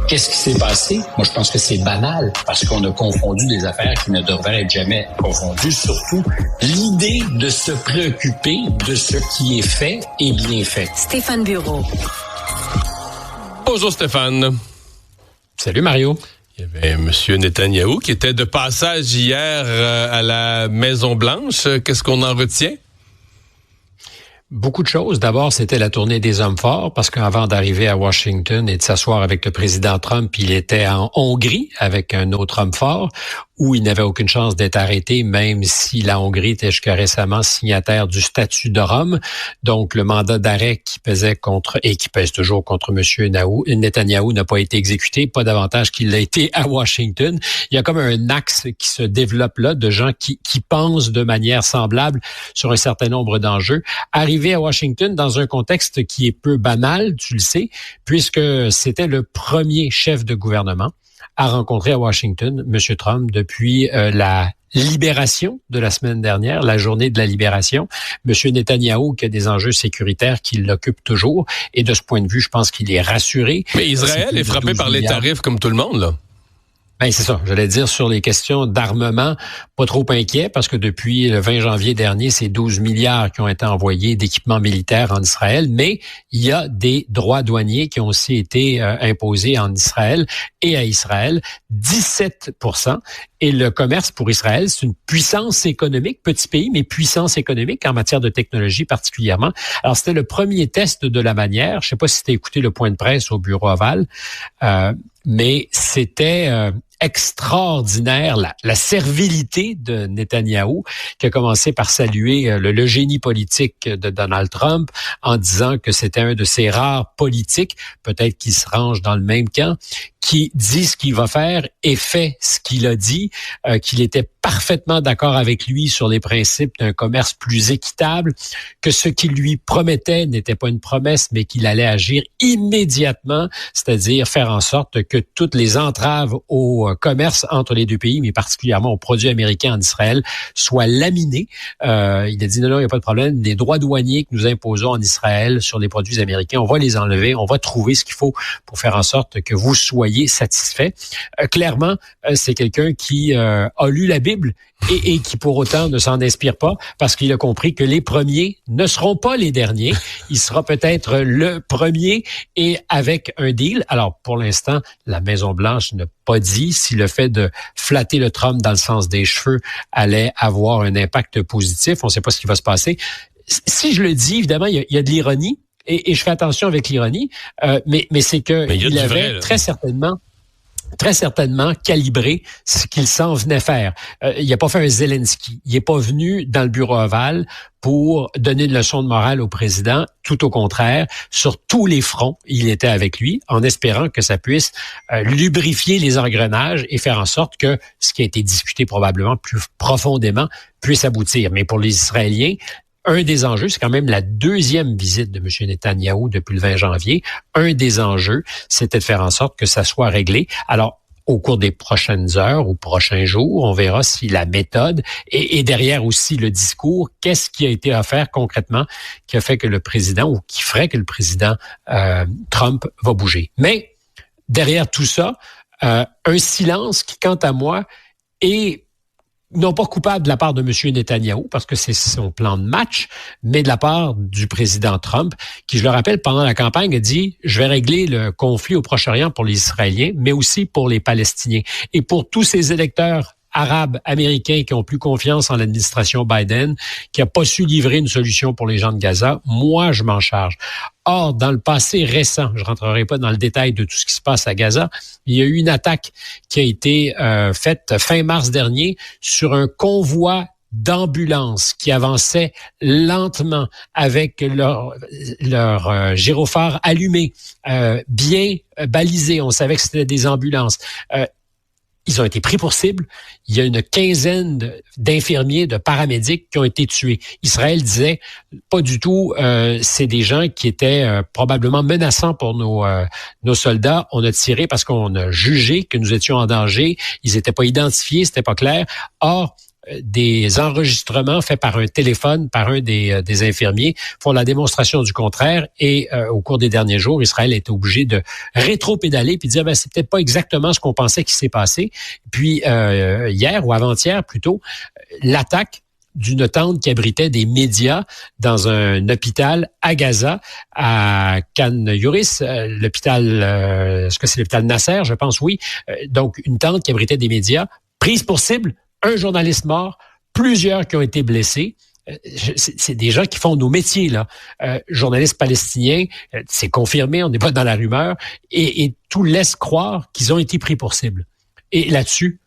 Qu'est-ce qui s'est passé? Moi, je pense que c'est banal parce qu'on a confondu des affaires qui ne devraient être jamais confondues. Surtout, l'idée de se préoccuper de ce qui est fait et bien fait. Stéphane Bureau. Bonjour Stéphane. Salut Mario. Il y avait M. Netanyahou qui était de passage hier à la Maison-Blanche. Qu'est-ce qu'on en retient? Beaucoup de choses. D'abord, c'était la tournée des hommes forts parce qu'avant d'arriver à Washington et de s'asseoir avec le président Trump, il était en Hongrie avec un autre homme fort où il n'avait aucune chance d'être arrêté, même si la Hongrie était jusqu'à récemment signataire du statut de Rome. Donc, le mandat d'arrêt qui pesait contre, et qui pèse toujours contre M. Netanyahou n'a pas été exécuté, pas davantage qu'il l'a été à Washington. Il y a comme un axe qui se développe là de gens qui pensent de manière semblable sur un certain nombre d'enjeux. Arrivé à Washington dans un contexte qui est peu banal, tu le sais, puisque c'était le premier chef de gouvernement à rencontrer à Washington M. Trump depuis la libération de la semaine dernière, la journée de la libération. M. Netanyahou qui a des enjeux sécuritaires qui l'occupent toujours. Et de ce point de vue, je pense qu'il est rassuré. Mais Israël est frappé par les tarifs comme tout le monde, là. Ben c'est ça. J'allais dire sur les questions d'armement, pas trop inquiet parce que depuis le 20 janvier dernier, c'est 12 milliards qui ont été envoyés d'équipements militaires en Israël, mais il y a des droits douaniers qui ont aussi été imposés en Israël et à Israël, 17%. Et le commerce pour Israël, c'est une puissance économique, petit pays, mais puissance économique en matière de technologie particulièrement. Alors, c'était le premier test de la manière. Je sais pas si tu as écouté le point de presse au Bureau Ovale, mais c'était extraordinaire, la servilité de Netanyahou, qui a commencé par saluer le génie politique de Donald Trump en disant que c'était un de ses rares politiques, peut-être qu'il se range dans le même camp, qui dit ce qu'il va faire et fait ce qu'il a dit, qu'il était parfaitement d'accord avec lui sur les principes d'un commerce plus équitable, que ce qu'il lui promettait n'était pas une promesse, mais qu'il allait agir immédiatement, c'est-à-dire faire en sorte que toutes les entraves au commerce entre les deux pays, mais particulièrement aux produits américains en Israël, soient laminées. Il a dit non, il n'y a pas de problème. Les droits douaniers que nous imposons en Israël sur les produits américains, on va les enlever, on va trouver ce qu'il faut pour faire en sorte que vous soyez satisfait. Clairement, c'est quelqu'un qui a lu la Bible et qui pour autant ne s'en inspire pas parce qu'il a compris que les premiers ne seront pas les derniers. Il sera peut-être le premier et avec un deal. Alors, pour l'instant, la Maison-Blanche n'a pas dit si le fait de flatter le Trump dans le sens des cheveux allait avoir un impact positif. On ne sait pas ce qui va se passer. Si je le dis, évidemment, il y a de l'ironie. Et je fais attention avec l'ironie, mais c'est que il avait très certainement calibré ce qu'il s'en venait faire. Il n'a pas fait un Zelensky. Il n'est pas venu dans le bureau ovale pour donner une leçon de morale au président. Tout au contraire, sur tous les fronts, il était avec lui en espérant que ça puisse lubrifier les engrenages et faire en sorte que ce qui a été discuté probablement plus profondément puisse aboutir. Mais pour les Israéliens, un des enjeux, c'est quand même la deuxième visite de M. Netanyahou depuis le 20 janvier. Un des enjeux, c'était de faire en sorte que ça soit réglé. Alors, au cours des prochaines heures ou prochains jours, on verra si la méthode et derrière aussi le discours, qu'est-ce qui a été offert concrètement qui a fait que le président ou qui ferait que le président Trump va bouger. Mais derrière tout ça, un silence qui, quant à moi, est non pas coupable de la part de M. Netanyahou, parce que c'est son plan de match, mais de la part du président Trump, qui, je le rappelle, pendant la campagne, a dit « Je vais régler le conflit au Proche-Orient pour les Israéliens, mais aussi pour les Palestiniens. » Et pour tous ces électeurs arabes américains qui ont plus confiance en l'administration Biden, qui n'a pas su livrer une solution pour les gens de Gaza, moi, je m'en charge. Or, dans le passé récent, je rentrerai pas dans le détail de tout ce qui se passe à Gaza, il y a eu une attaque qui a été faite fin mars dernier sur un convoi d'ambulances qui avançaient lentement avec leur gyrophare allumé, bien balisé. On savait que c'était des ambulances. Ils ont été pris pour cible. Il y a une quinzaine d'infirmiers, de paramédics qui ont été tués. Israël disait, pas du tout, c'est des gens qui étaient probablement menaçants pour nos soldats. On a tiré parce qu'on a jugé que nous étions en danger. Ils n'étaient pas identifiés, c'était pas clair. Or, des enregistrements faits par un téléphone, par un des infirmiers, font la démonstration du contraire. Et au cours des derniers jours, Israël est obligé de rétro-pédaler puis de dire c'est peut-être pas exactement ce qu'on pensait qui s'est passé. Puis hier ou avant-hier plutôt, l'attaque d'une tente qui abritait des médias dans un hôpital à Gaza, à Khan Younis, l'hôpital, est-ce que c'est l'hôpital Nasser, je pense, oui. Donc, une tente qui abritait des médias, prise pour cible, un journaliste mort, plusieurs qui ont été blessés. C'est des gens qui font nos métiers, là. Journalistes palestiniens, c'est confirmé, on n'est pas dans la rumeur, et tout laisse croire qu'ils ont été pris pour cible. Et là-dessus,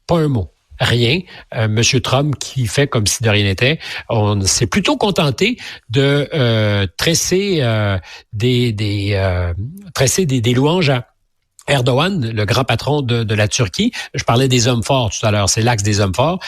pas un mot. Rien. Monsieur Trump qui fait comme si de rien n'était. On s'est plutôt contenté de tresser des louanges à Erdogan, le grand patron de la Turquie. Je parlais des hommes forts tout à l'heure. C'est l'axe des hommes forts.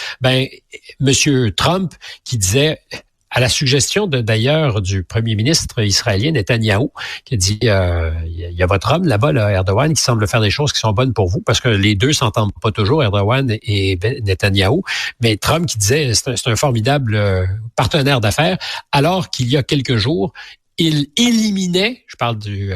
Monsieur Trump qui disait, à la suggestion d'ailleurs du premier ministre israélien Netanyahou, qui a dit il y a votre homme là-bas, là, Erdogan, qui semble faire des choses qui sont bonnes pour vous, parce que les deux s'entendent pas toujours, Erdogan et Netanyahou. Mais Trump qui disait c'est un formidable partenaire d'affaires, alors qu'il y a quelques jours, il éliminait, je parle du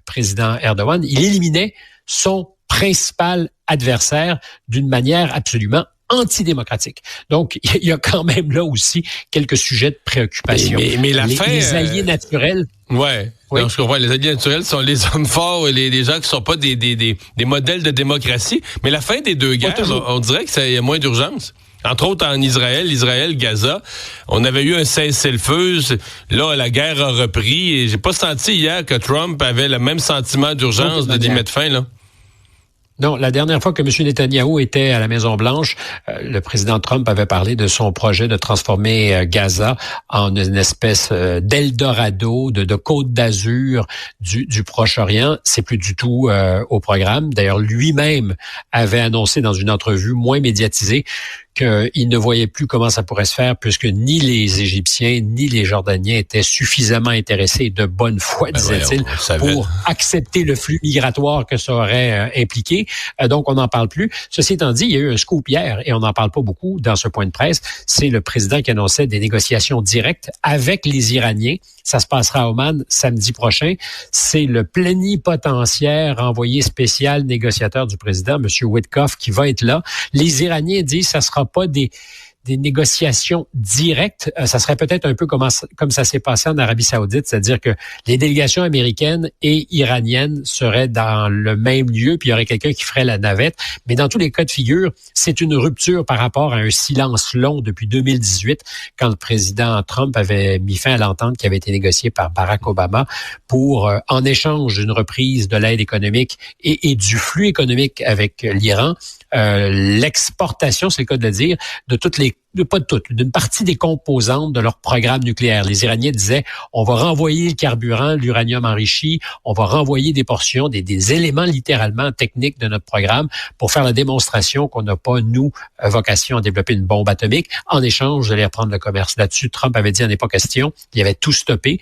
président Erdogan, il éliminait son principal adversaire d'une manière absolument antidémocratique. Donc, il y a quand même là aussi quelques sujets de préoccupation. Mais la fin... Les alliés naturels... Ouais. Oui. Non, je comprends. Les alliés naturels sont les hommes forts et les gens qui sont pas des modèles de démocratie. Mais la fin des deux guerres, on dirait qu'il y a moins d'urgence. Entre autres, en Israël, Gaza, on avait eu un cessez-le-feu. Là, la guerre a repris. Et j'ai pas senti hier que Trump avait le même sentiment d'urgence d'y mettre fin, là. Non, la dernière fois que M. Netanyahou était à la Maison-Blanche, le président Trump avait parlé de son projet de transformer Gaza en une espèce d'Eldorado, de Côte d'Azur du Proche-Orient. C'est plus du tout au programme. D'ailleurs, lui-même avait annoncé dans une entrevue moins médiatisée qu'il ne voyait plus comment ça pourrait se faire, puisque ni les Égyptiens ni les Jordaniens étaient suffisamment intéressés de bonne foi, disait-il, pour accepter le flux migratoire que ça aurait impliqué. Donc, on n'en parle plus. Ceci étant dit, il y a eu un scoop hier, et on n'en parle pas beaucoup dans ce point de presse. C'est le président qui annonçait des négociations directes avec les Iraniens. Ça se passera à Oman samedi prochain. C'est le plénipotentiaire envoyé spécial négociateur du président, M. Witkoff, qui va être là. Les Iraniens disent que ça sera pas des négociations directes. Ça serait peut-être un peu comme ça s'est passé en Arabie Saoudite, c'est-à-dire que les délégations américaines et iraniennes seraient dans le même lieu, puis il y aurait quelqu'un qui ferait la navette. Mais dans tous les cas de figure, c'est une rupture par rapport à un silence long depuis 2018, quand le président Trump avait mis fin à l'entente qui avait été négociée par Barack Obama pour, en échange d'une reprise de l'aide économique et du flux économique avec l'Iran, l'exportation, c'est le cas de le dire, d'une partie des composantes de leur programme nucléaire. Les Iraniens disaient, on va renvoyer le carburant, l'uranium enrichi, on va renvoyer des portions, des éléments littéralement techniques de notre programme pour faire la démonstration qu'on n'a pas, nous, vocation à développer une bombe atomique. En échange, de les reprendre le commerce. Là-dessus, Trump avait dit, il n'y en a pas question. Il avait tout stoppé.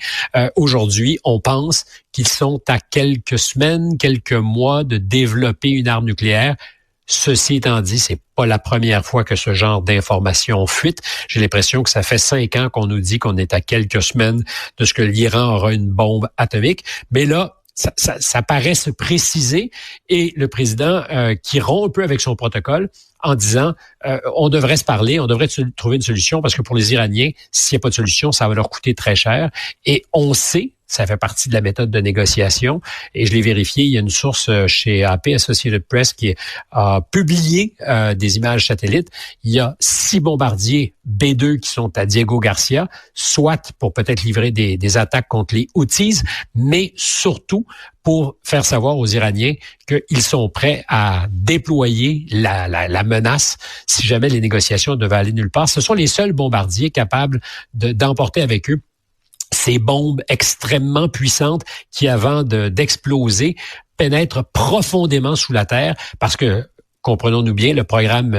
Aujourd'hui, on pense qu'ils sont à quelques semaines, quelques mois de développer une arme nucléaire. Ceci étant dit, c'est pas la première fois que ce genre d'informations fuite. J'ai l'impression que ça fait 5 ans qu'on nous dit qu'on est à quelques semaines de ce que l'Iran aura une bombe atomique. Mais là, ça paraît se préciser, et le président qui rompt un peu avec son protocole en disant on devrait se parler, on devrait trouver une solution, parce que pour les Iraniens, s'il n'y a pas de solution, ça va leur coûter très cher. Et on sait, ça fait partie de la méthode de négociation, et je l'ai vérifié, il y a une source chez AP, Associated Press, qui a publié des images satellites. Il y a 6 bombardiers B-2 qui sont à Diego Garcia, soit pour peut-être livrer des attaques contre les Houthis, mais surtout pour faire savoir aux Iraniens qu'ils sont prêts à déployer la menace si jamais les négociations devaient aller nulle part. Ce sont les seuls bombardiers capables d'emporter avec eux ces bombes extrêmement puissantes qui, avant d'exploser, pénètrent profondément sous la terre, parce que, comprenons-nous bien, le programme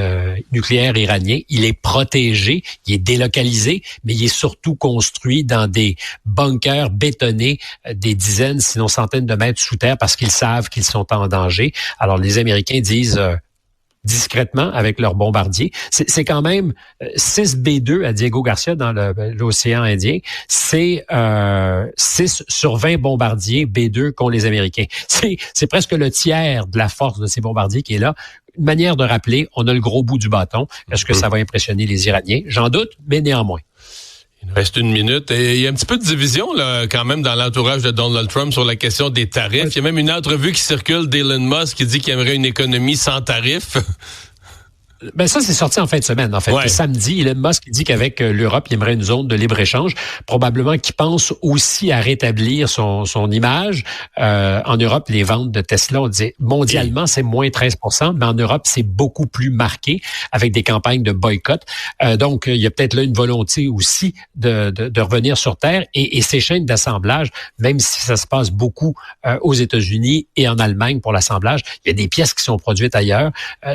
nucléaire iranien, il est protégé, il est délocalisé, mais il est surtout construit dans des bunkers bétonnés des dizaines, sinon centaines de mètres sous terre, parce qu'ils savent qu'ils sont en danger. Alors, les Américains disent... discrètement avec leurs bombardiers. C'est quand même 6 B-2 à Diego Garcia dans l'océan Indien. C'est 6 sur 20 bombardiers B-2 qu'ont les Américains. C'est presque le tiers de la force de ces bombardiers qui est là. Une manière de rappeler, on a le gros bout du bâton. Est-ce que ça va impressionner les Iraniens? J'en doute, mais néanmoins. Il nous reste 1 minute. Et il y a un petit peu de division là, quand même dans l'entourage de Donald Trump sur la question des tarifs. Oui. Il y a même une entrevue qui circule d'Elon Musk qui dit qu'il aimerait une économie sans tarifs. Ben ça, c'est sorti en fin de semaine, en fait. Ouais. Samedi, Elon Musk dit qu'avec l'Europe, il aimerait une zone de libre-échange. Probablement qu'il pense aussi à rétablir son image. En Europe, les ventes de Tesla, on disait mondialement, c'est moins 13%, mais en Europe, c'est beaucoup plus marqué avec des campagnes de boycott. Donc, il y a peut-être là une volonté aussi de revenir sur Terre et ces chaînes d'assemblage, même si ça se passe beaucoup aux États-Unis et en Allemagne pour l'assemblage, il y a des pièces qui sont produites ailleurs.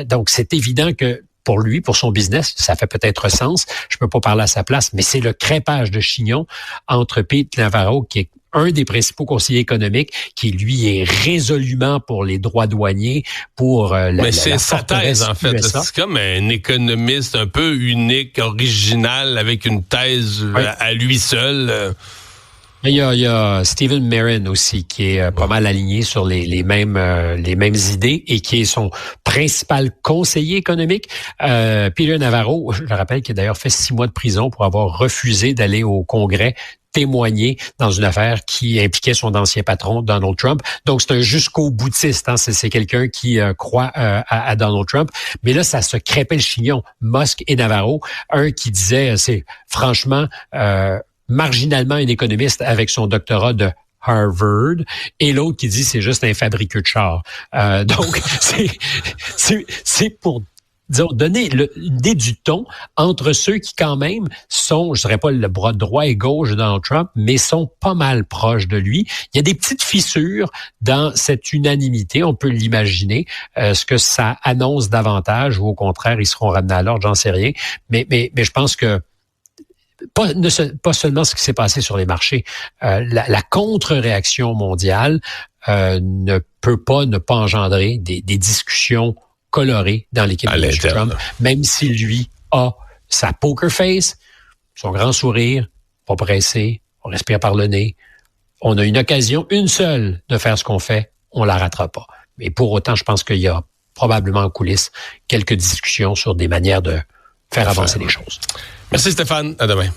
Donc, c'est évident que pour lui, pour son business, ça fait peut-être sens. Je peux pas parler à sa place, mais c'est le crêpage de chignon entre Pete Navarro, qui est un des principaux conseillers économiques, qui lui est résolument pour les droits douaniers, pour mais c'est sa thèse en fait. C'est comme un économiste un peu unique, original, avec une thèse à lui seul. Il y a Stephen Merrin aussi qui est pas mal aligné sur les mêmes idées et qui est son principal conseiller économique. Peter Navarro, je le rappelle, qui a d'ailleurs fait 6 mois de prison pour avoir refusé d'aller au Congrès témoigner dans une affaire qui impliquait son ancien patron, Donald Trump. Donc, c'est un jusqu'au boutiste. Hein. C'est quelqu'un qui croit à Donald Trump. Mais là, ça se crêpait le chignon. Musk et Navarro. Un qui disait, c'est franchement... marginalement un économiste avec son doctorat de Harvard, et l'autre qui dit c'est juste un fabricant de chars. Donc, c'est pour donner une idée du ton entre ceux qui quand même sont, je dirais pas le bras droit et gauche de Donald Trump, mais sont pas mal proches de lui. Il y a des petites fissures dans cette unanimité, on peut l'imaginer. Ce que ça annonce davantage ou au contraire, ils seront ramenés à l'ordre, j'en sais rien. Mais je pense que pas seulement ce qui s'est passé sur les marchés, la contre-réaction mondiale ne peut pas ne pas engendrer des discussions colorées dans l'équipe de M. Trump, même si lui a sa poker face, son grand sourire, pas pressé, on respire par le nez. On a une occasion, une seule, de faire ce qu'on fait, on la ratera pas. Mais pour autant, je pense qu'il y a probablement en coulisses quelques discussions sur des manières de faire avancer les choses. Merci Stéphane, à demain.